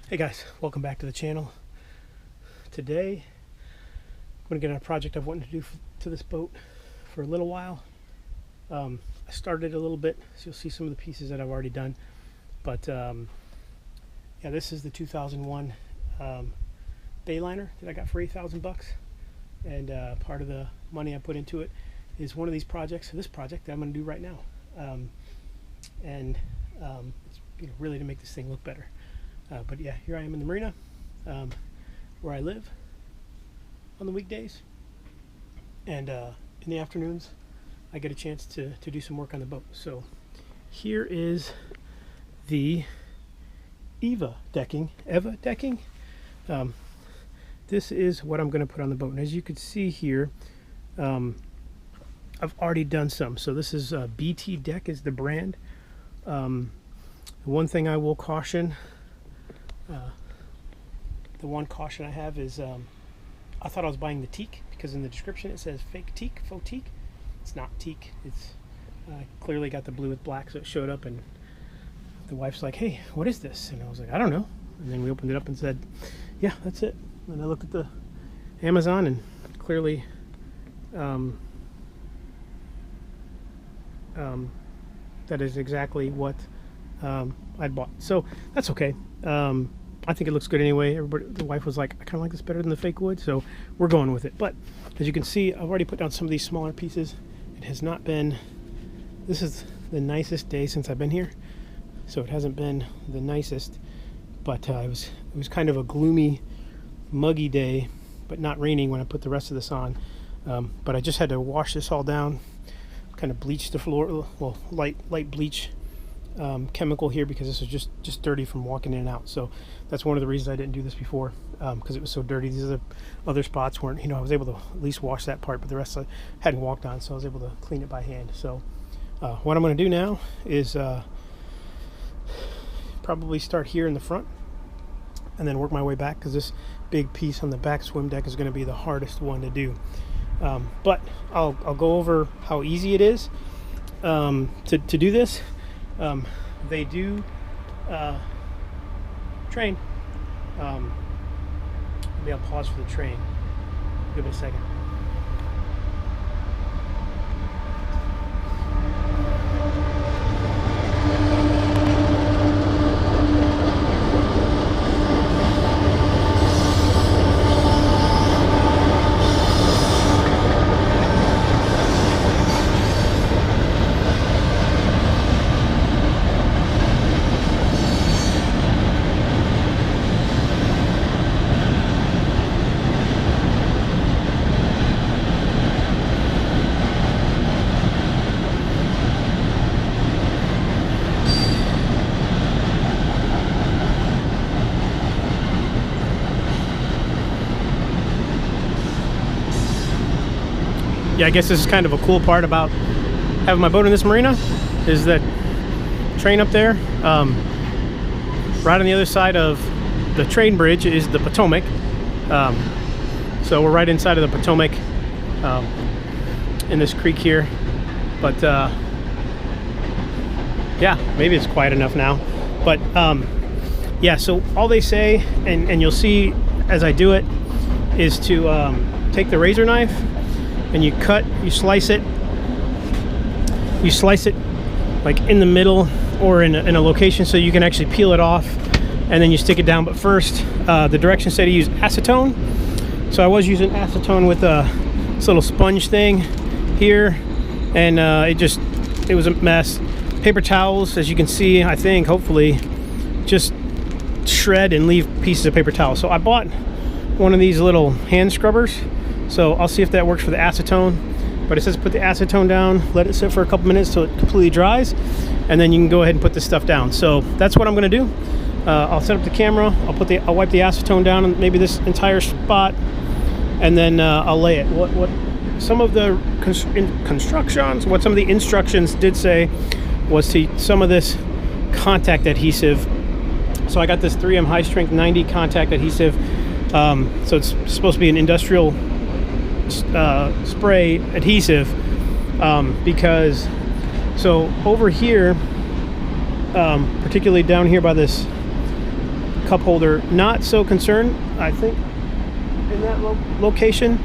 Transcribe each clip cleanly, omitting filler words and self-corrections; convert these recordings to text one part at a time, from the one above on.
Hey guys, welcome back to the channel. Today I'm going to get on a project I've wanted to do to this boat for a little while. I started a little bit, so you'll see some of the pieces that I've already done. But yeah, this is the 2001 Bayliner that I got for $8,000, and part of the money I put into it is one of these projects, this project that I'm going to do right now, it's really to make this thing look better. But yeah, here I am in the marina where I live on the weekdays, and in the afternoons I get a chance to do some work on the boat. So here is the EVA decking. This is what I'm going to put on the boat, and as you can see here, I've already done some. So this is AtDeck is the brand. One thing I will caution, the one caution I have is I thought I was buying the teak because in the description it says fake teak, faux teak. It's not teak. It's clearly got the blue with black, so it showed up, and the wife's like, "Hey, what is this?" And I was like, "I don't know." And then we opened it up and said, "Yeah, that's it." And I looked at the Amazon, and clearly that is exactly what I'd bought. So that's okay. I think it looks good anyway. The wife was like, "I kind of like this better than the fake wood," so we're going with it. But as you can see, I've already put down some of these smaller pieces. It has not been, this is the nicest day since I've been here, so it hasn't been the nicest, but it was kind of a gloomy, muggy day, but not raining when I put the rest of this on. But I just had to wash this all down, kind of bleach the floor, well, light bleach chemical here, because this is just dirty from walking in and out. So that's one of the reasons I didn't do this before, because it was so dirty. These other spots weren't, I was able to at least wash that part, but the rest I hadn't walked on, so I was able to clean it by hand. So what I'm going to do now is probably start here in the front and then work my way back, because this big piece on the back swim deck is going to be the hardest one to do. But I'll go over how easy it is to do this. They do train. Maybe I'll pause for the train. Give it a second. Yeah, I guess this is kind of a cool part about having my boat in this marina, is that train up there, right on the other side of the train bridge is the Potomac. So we're right inside of the Potomac in this creek here. But yeah, maybe it's quiet enough now. But yeah, so all they say, and you'll see as I do it, is to take the razor knife and you slice it like in the middle or in a location so you can actually peel it off, and then you stick it down. But first, the directions say to use acetone, so I was using acetone with this little sponge thing here, and it was a mess. Paper towels, as you can see, I think hopefully just shred and leave pieces of paper towel. So I bought one of these little hand scrubbers, so I'll see if that works for the acetone. But it says put the acetone down, let it sit for a couple minutes till it completely dries, and then you can go ahead and put this stuff down. So that's what I'm going to do. I'll set up the camera, I'll wipe the acetone down on maybe this entire spot, and then I'll lay it. What some of the what some of the instructions did say was to some of this contact adhesive. So I got this 3M high strength 90 contact adhesive. So it's supposed to be an industrial spray adhesive, because so over here, particularly down here by this cup holder, not so concerned, I think, in that location.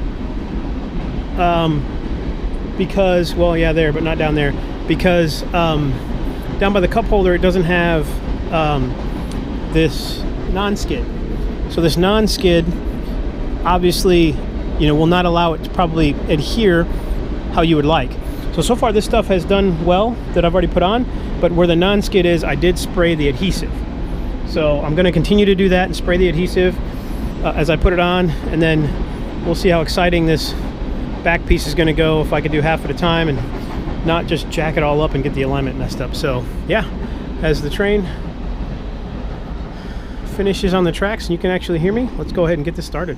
Because, well, yeah, there, but not down there. Because down by the cup holder, it doesn't have this non-skid. So this non-skid, obviously, will not allow it to probably adhere how you would like. So far this stuff has done well that I've already put on, but where the non-skid is, I did spray the adhesive. So I'm going to continue to do that and spray the adhesive as I put it on, and then we'll see how exciting this back piece is going to go if I could do half at a time and not just jack it all up and get the alignment messed up. So yeah, as the train finishes on the tracks and you can actually hear me, let's go ahead and get this started.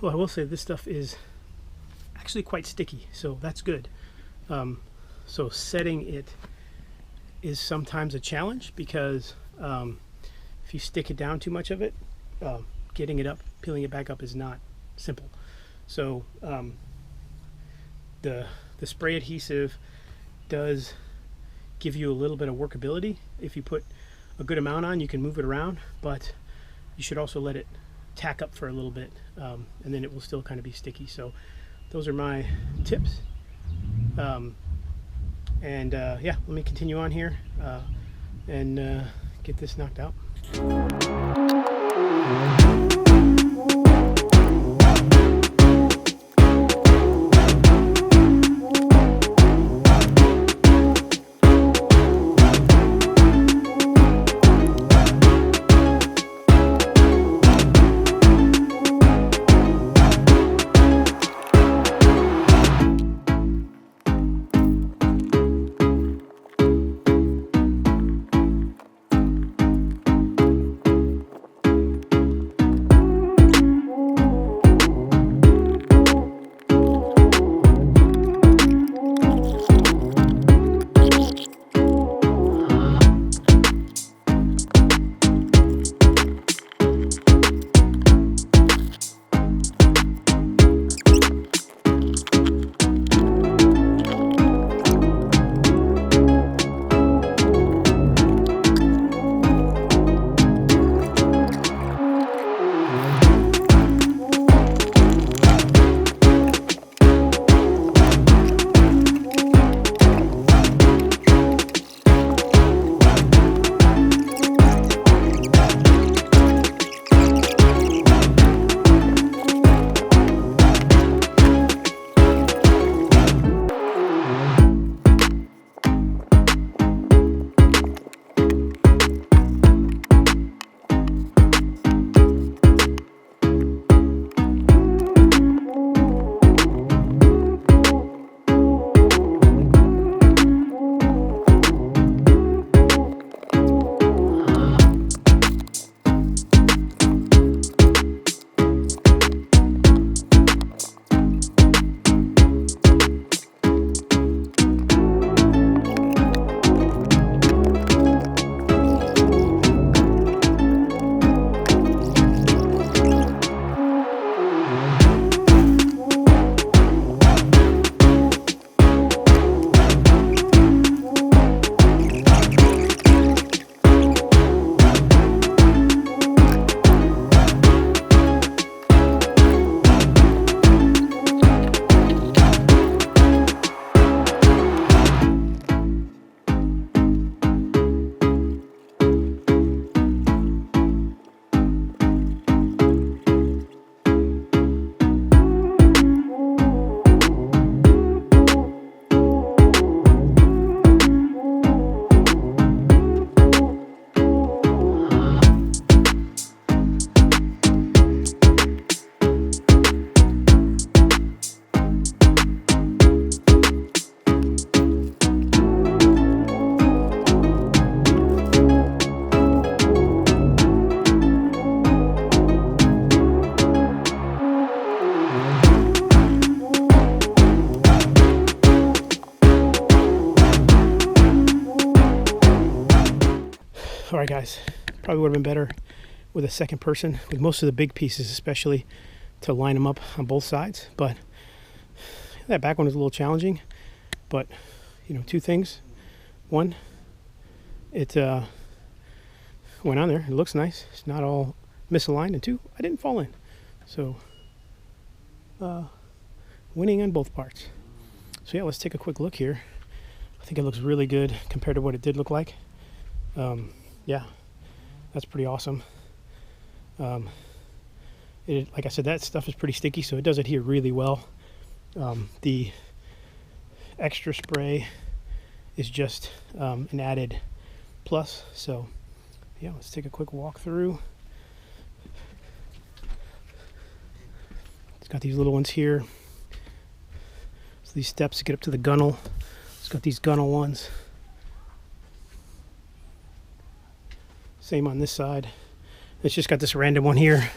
Well, I will say this stuff is actually quite sticky, so that's good. So setting it is sometimes a challenge because if you stick it down too much of it, getting it up, peeling it back up is not simple. So the spray adhesive does give you a little bit of workability. If you put a good amount on, you can move it around, but you should also let it tack up for a little bit, and then it will still kind of be sticky. So those are my tips. Yeah, let me continue on here and get this knocked out. All right, guys, probably would have been better with a second person, with most of the big pieces especially, to line them up on both sides. But that back one is a little challenging. But, you know, two things. One, it went on there. It looks nice. It's not all misaligned. And two, I didn't fall in. So, winning on both parts. So yeah, let's take a quick look here. I think it looks really good compared to what it did look like. Yeah, that's pretty awesome. Like I said, that stuff is pretty sticky, so it does adhere really well. The extra spray is just an added plus. So yeah, let's take a quick walk through. It's got these little ones here. So these steps to get up to the gunnel. It's got these gunnel ones. Same on this side. It's just got this random one here.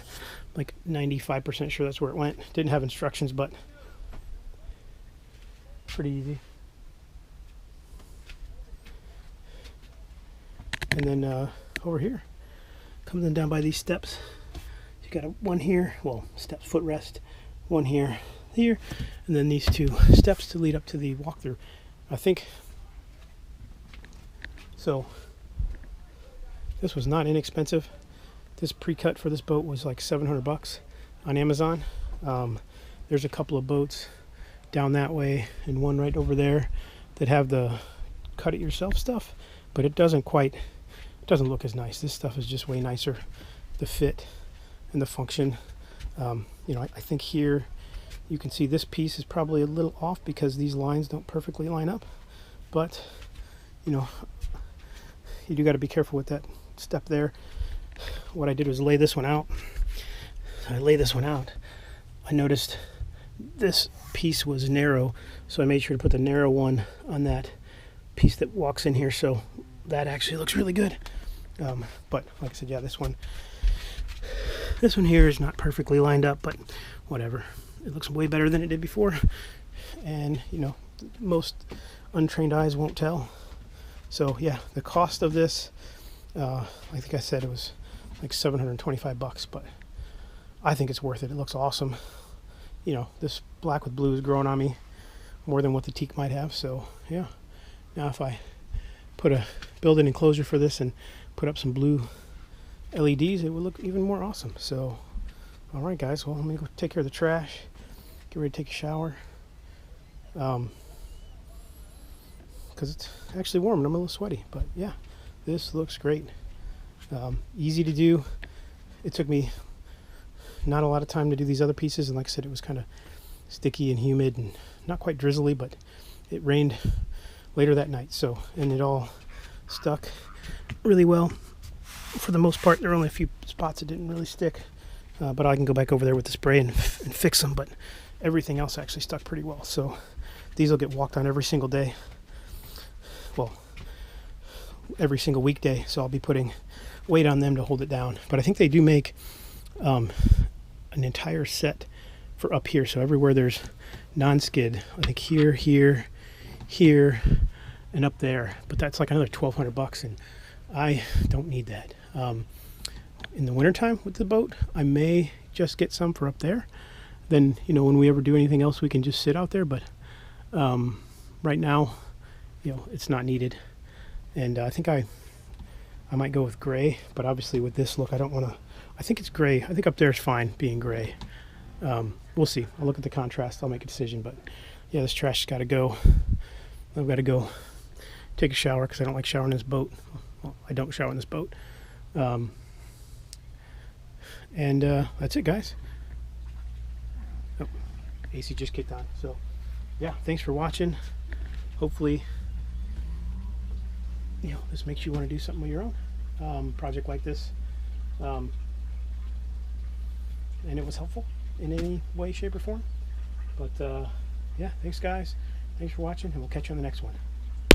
Like 95% sure that's where it went. Didn't have instructions, but pretty easy. And then over here, comes in down by these steps. You got one here, well, steps, footrest, one here, here, and then these two steps to lead up to the walkthrough. I think so. This was not inexpensive. This pre-cut for this boat was like $700 on Amazon. There's a couple of boats down that way and one right over there that have the cut it yourself stuff, but it doesn't look as nice. This stuff is just way nicer. The fit and the function. You know, I think here you can see this piece is probably a little off because these lines don't perfectly line up, but you know, you do got to be careful with that step there. What I did was lay this one out. I noticed this piece was narrow, so I made sure to put the narrow one on that piece that walks in here, so that actually looks really good. But like I said, yeah, this one here is not perfectly lined up, but whatever. It looks way better than it did before, and you know, most untrained eyes won't tell. So yeah, the cost of this, I think I said it was like $725, but I think it's worth it. It looks awesome. You know, this black with blue is growing on me more than what the teak might have. So yeah, now if I build an enclosure for this and put up some blue LEDs, it would look even more awesome. So all right, guys, well, let me go take care of the trash, get ready to take a shower, because it's actually warm and I'm a little sweaty. But yeah, this looks great. Easy to do. It took me not a lot of time to do these other pieces, and like I said, it was kind of sticky and humid and not quite drizzly, but it rained later that night, so, and it all stuck really well for the most part. There were only a few spots that didn't really stick, but I can go back over there with the spray and fix them, but everything else actually stuck pretty well. So these will get walked on every single day, well, every single weekday, so I'll be putting weight on them to hold it down. But I think they do make an entire set for up here, so everywhere there's non-skid, I think here, here, here, and up there, but that's like another $1,200, and I don't need that. In the wintertime with the boat, I may just get some for up there. Then, you know, when we ever do anything else, we can just sit out there, but right now, you know, it's not needed. And I think I might go with gray, but obviously with this look, I don't want to. I think it's gray. I think up there is fine being gray. We'll see. I'll look at the contrast. I'll make a decision. But yeah, this trash has got to go. I've got to go take a shower because I don't like showering in this boat. Well, I don't shower in this boat. And that's it, guys. Oh, AC just kicked on. So yeah, thanks for watching. Hopefully, you know, this makes you want to do something of your own project like this, and it was helpful in any way, shape, or form. But yeah, thanks guys, thanks for watching, and we'll catch you on the next one.